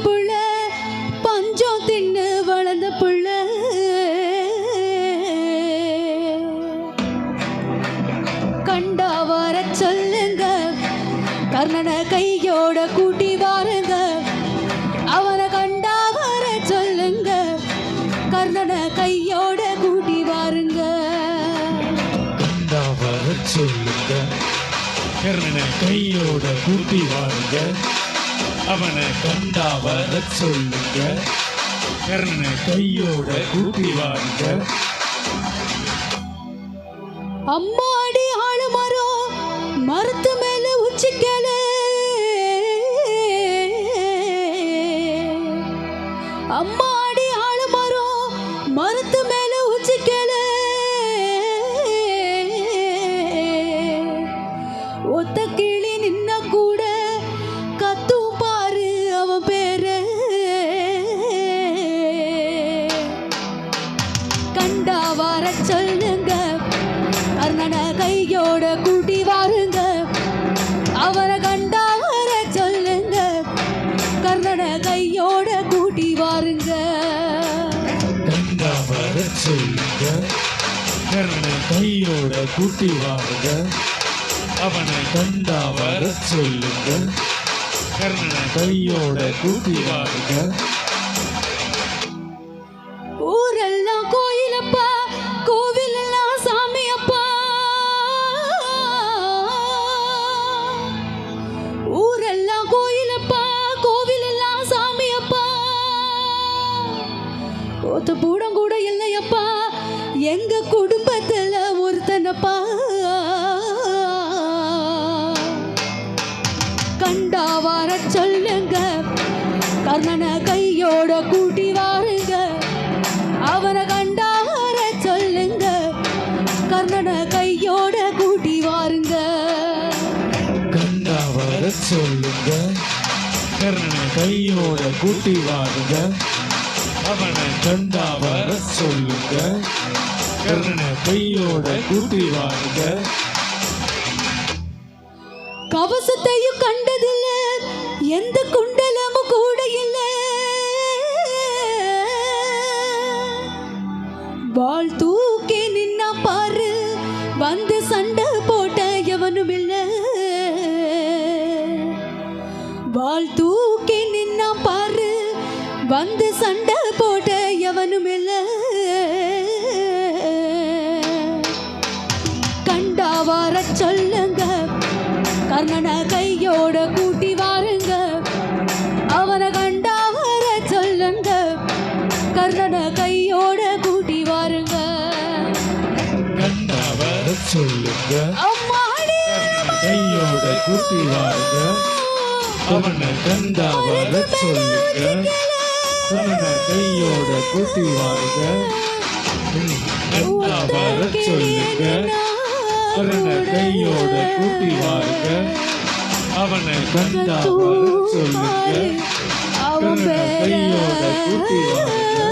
புள்ள பஞ்சம் தின்னு வளர்ந்த புள்ள கண்டா வர சொல்லுங்க கர்ணனை கையோட கூட்டி வாருங்க அவனை கண்டா வர சொல்லுங்க கர்ணனை கையோட கூட்டி வாருங்க கண்டா வர சொல்லுங்க கர்ணனை கையோட கூட்டி வாருங்க அவனை கண்டா வர சொல்லுங்க கர்ணனை கையோட கூட்டி வாருங்க அம்மாடி ஆளு மரம் மரத்து மேல உச்சிக்கல அம்மாடி ஆளு மரம் மரத்து மேல உச்சிக்கல ஒத்த கிளி நின்ன கூட கத்தும் பாரு அவன் பேரு கண்டா வர சொல்லுங்க கர்ணனை கையோட கூட்டி வாருங்க அவரை கண்டா வர சொல்லுங்க கர்ணனை கையோட கூட்டி வாருங்க கண்டா வர சொல்லுங்க கர்ணனை கையோட கூட்டி வாருங்க அவனை கண்டா வர சொல்லுங்க கர்ணனை கையோட கூட்டி வாருங்க ஊரெல்லாம் கோயிலப்பா கோவில் எல்லாம் சாமி அப்பா ஊரெல்லாம் கோயிலப்பா கோவில் எல்லாம் சாமி அப்பா ஒத்த பூடம் கூட இல்லையப்பா எங்க குடும்பத்துல ஒருத்தனப்பா கண்டா வர சொல்லுங்க கர்ணனை கையோட கூட்டி வாருங்க அவனை கண்டா வர சொல்லுங்க கர்ணனை கையோட கூட்டி வாருங்க கண்டா வர சொல்லுங்க கர்ணனை கையோட கூட்டி வாருங்க அவனை கண்டா வர சொல்லுங்க கர்ணனை கையோட கூட்டி வாருங்க கவசத்தையும் கண்டதில்ல எந்த குண்டலமும் கூட இல்ல வாள் தூக்கி நின்னா பாரு வந்து சண்டை போட்ட எவனும் இல்ல வாள் தூக்கி நின்னா பாரு வந்து சண்டை போட்ட எவனும் இல்ல கண்டா வர சொல்லுங்க கர்ணனை கையோட கூட்டி வாருங்க அவனை கண்டா வர சொல்லுங்க கர்ணனை கையோட கூட்டி வாருங்க கண்டா வர சொல்லுங்க அம்மாடி கையோட கூட்டி வாருங்க அவனை கண்டா வர சொல்லுங்க அவனை கையோட கூட்டி வாருங்க கண்டா வர சொல்லுங்க அவனை கையோட கூட்டி வாருங்க அவனை கண்டா வர சொல்லுங்க அவனை கையோட கூட்டி வாருங்க